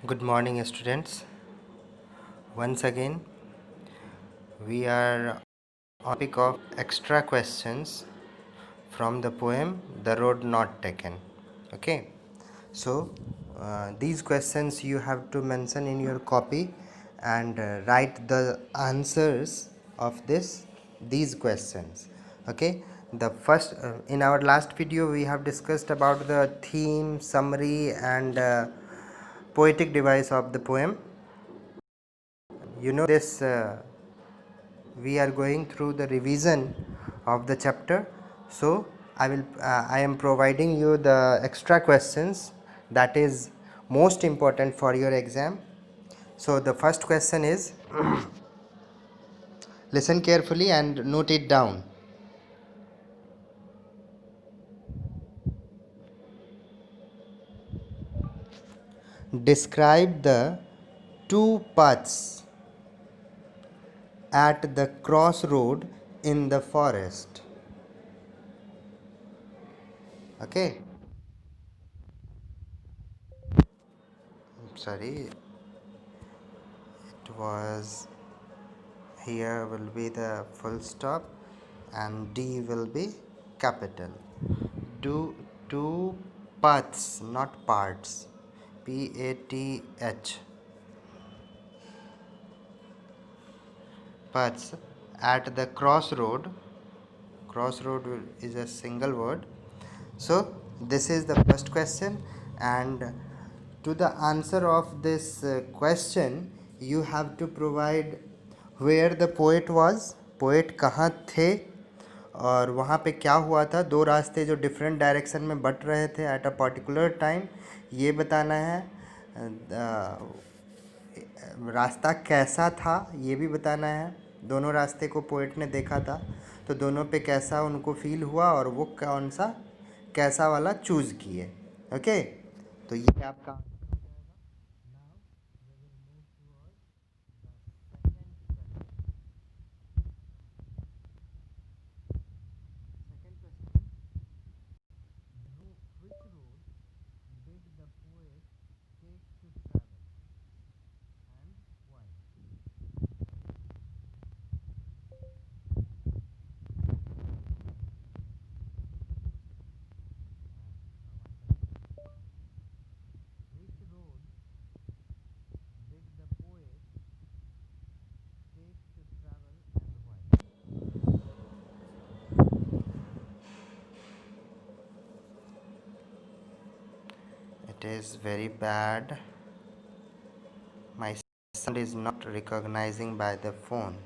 Good morning, students. Once again, we are on topic of extra questions from the poem The Road Not Taken. Okay, so these questions you have to mention in your copy and write the answers of these questions. Okay, the first in our last video we have discussed about the theme, summary, and poetic device of the poem. This we are going through the revision of the chapter, so I am providing you the extra questions that is most important for your exam. So the first question is listen carefully and note it down. Describe the two paths at the crossroad in the forest. Okay, sorry, it was here will be the full stop and D will be capital. Do two paths, not parts. PATH. Paths at the crossroad. Crossroad is a single word. So this is the first question, and to the answer of this question you have to provide where the poet was, poet कहाँ थे और वहाँ पे क्या हुआ था, दो रास्ते जो डिफरेंट डायरेक्शन में बट रहे थे एट अ पर्टिकुलर टाइम, ये बताना है। रास्ता कैसा था ये भी बताना है, दोनों रास्ते को पोएट ने देखा था तो दोनों पे कैसा उनको फील हुआ और वो कौन सा कैसा वाला चूज़ किए। ओके, तो ये आपका it is very bad. My sound is not recognizing by the phone.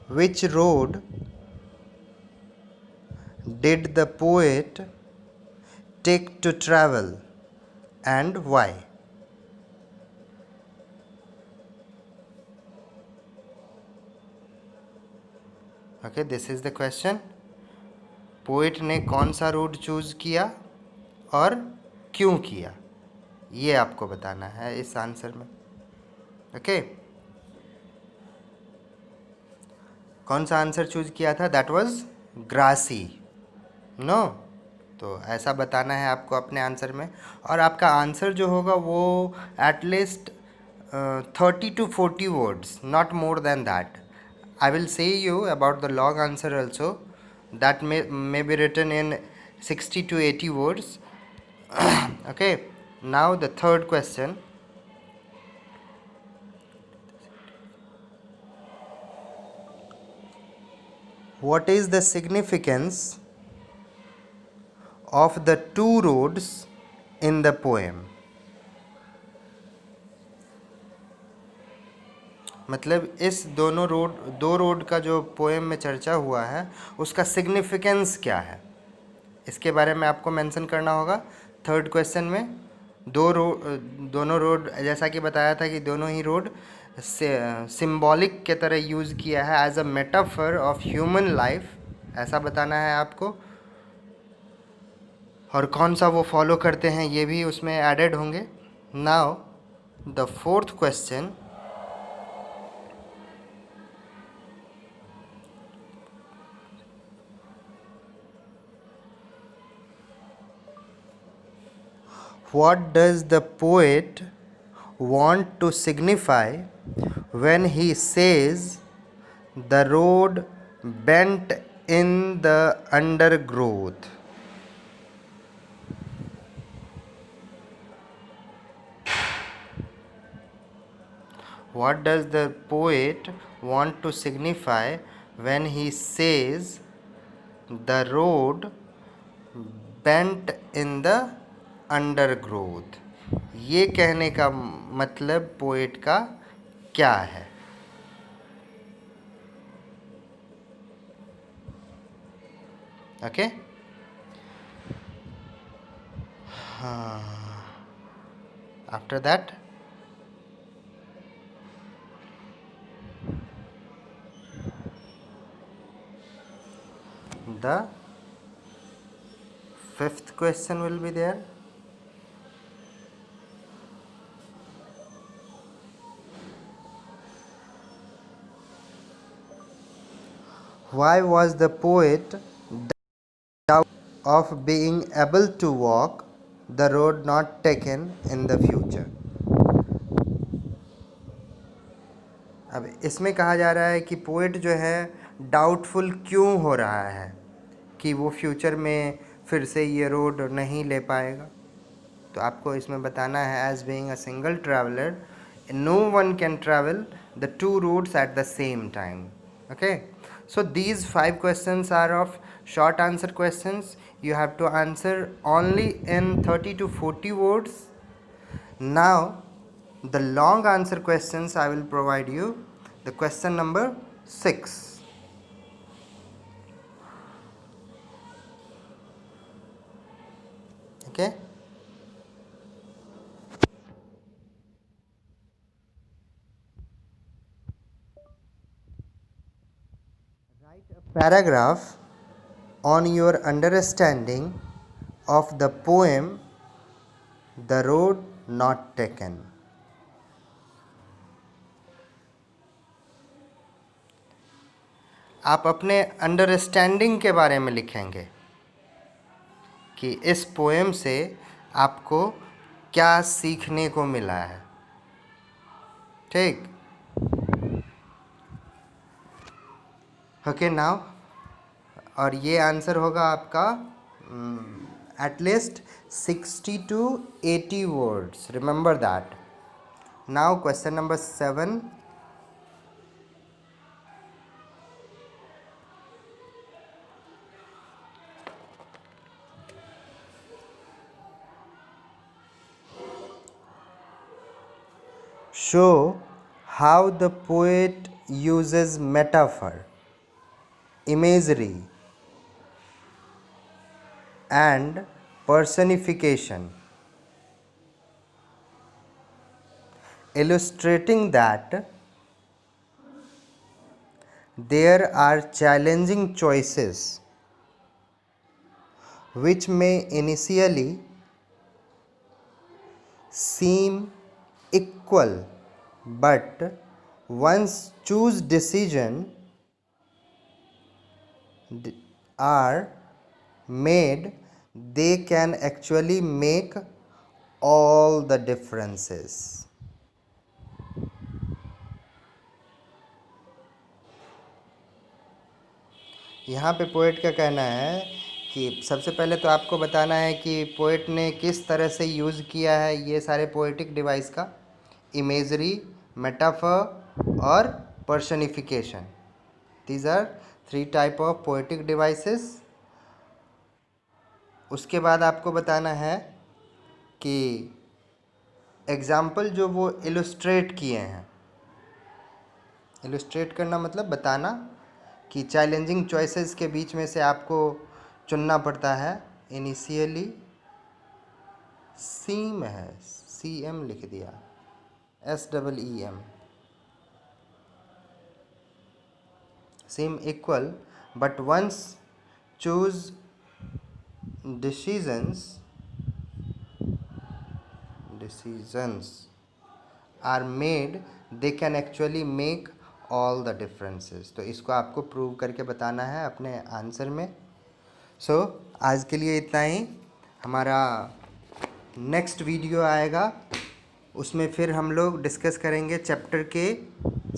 Which road did the poet take to travel and why? Okay, this is the question. Poet ने कौन सा रूट चूज़ किया और क्यों किया, ये आपको बताना है इस आंसर में। ओके, कौन सा आंसर चूज़ किया था? That was grassy. नो, तो ऐसा बताना है आपको अपने आंसर में, और आपका आंसर जो होगा वो at least 30 to 40 words, not more than that. I will say you about the long answer also, that may be written in 60 to 80 words. Okay, now the third question. What is the significance of the two roads in the poem? मतलब इस दो road का जो poem में चर्चा हुआ है उसका सिग्निफिकेंस क्या है, इसके बारे में आपको मेंशन करना होगा थर्ड क्वेश्चन में। दोनों रोड जैसा कि बताया था कि दोनों ही रोड सिंबॉलिक के तरह यूज़ किया है as a metaphor of human life, ऐसा बताना है आपको, और कौन सा वो फॉलो करते हैं ये भी उसमें एडेड होंगे। Now the fourth question, What does the poet want to signify when he says the road bent in the undergrowth? What does the poet want to signify when he says the road bent in the undergrowth? ये कहने का मतलब poet का क्या है? Okay after that the fifth question will be there. Why was the poet doubt of being able to walk the road not taken in the future? अब इसमें कहा जा रहा है कि पोएट जो है डाउटफुल क्यों हो रहा है कि वो फ्यूचर में फिर से ये रोड नहीं ले पाएगा. तो आपको इसमें बताना है as being a single traveller no one can travel the two routes at the same time. Okay, so these 5 questions are of short answer questions. You have to answer only in 30 to 40 words. Now the long answer questions I will provide you. The question number 6. Okay, write a paragraph on your understanding of the poem The Road Not Taken. आप अपने understanding के बारे में लिखेंगे कि इस poem से आपको क्या सीखने को मिला है. ठीक, ओके नाउ. और ये आंसर होगा आपका at least 60 to 80 words. Remember that. Now question number 7. Show how the poet uses metaphor, imagery, and personification, illustrating that there are challenging choices which may initially seem equal, but once choose decision are made, they can actually make all the differences. यहाँ पे poet का कहना है कि सबसे पहले तो आपको बताना है कि पोएट ने किस तरह से यूज़ किया है ये सारे पोएटिक डिवाइस का, इमेजरी, मेटाफर और personification. These are 3 type of poetic devices. उसके बाद आपको बताना है कि एग्ज़ाम्पल जो वो इलुस्ट्रेट किए हैं. इलुस्ट्रेट करना मतलब बताना कि चैलेंजिंग चॉइसेस के बीच में से आपको चुनना पड़ता है. इनिशियली सीम है, CM लिख दिया, SEEM, seem equal, but once choose decisions are made, they can actually make all the differences. तो इसको आपको प्रूव करके बताना है अपने आंसर में. सो आज के लिए इतना ही. हमारा नेक्स्ट वीडियो आएगा, उसमें फिर हम लोग डिस्कस करेंगे चैप्टर के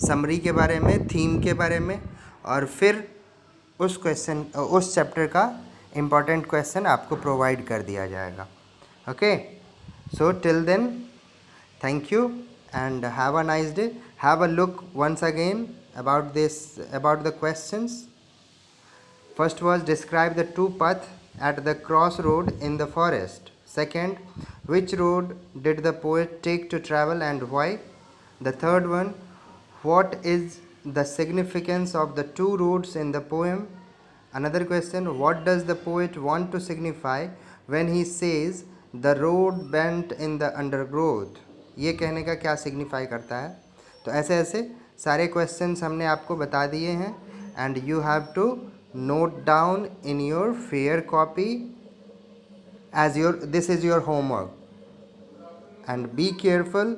समरी के बारे में, थीम के बारे में, और फिर उस चैप्टर का इम्पॉर्टेंट क्वेश्चन आपको प्रोवाइड कर दिया जाएगा. Okay, so till then, thank you and have a nice day. Have a look once again about the questions. First was, describe the two paths at the crossroad in the forest. Second, which road did the poet take to travel and why? The third one, what is the significance of the two roads in the poem? Another question, what does the poet want to signify when he says the road bent in the undergrowth? ये कहने का क्या signify करता है? तो ऐसे ऐसे सारे क्वेश्चंस हमने आपको बता दिए हैं, and you have to note down in your fair copy as this is your homework, and be careful,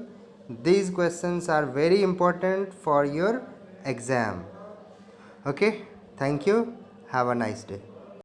these questions are very important for your exam. Okay, thank you, have a nice day.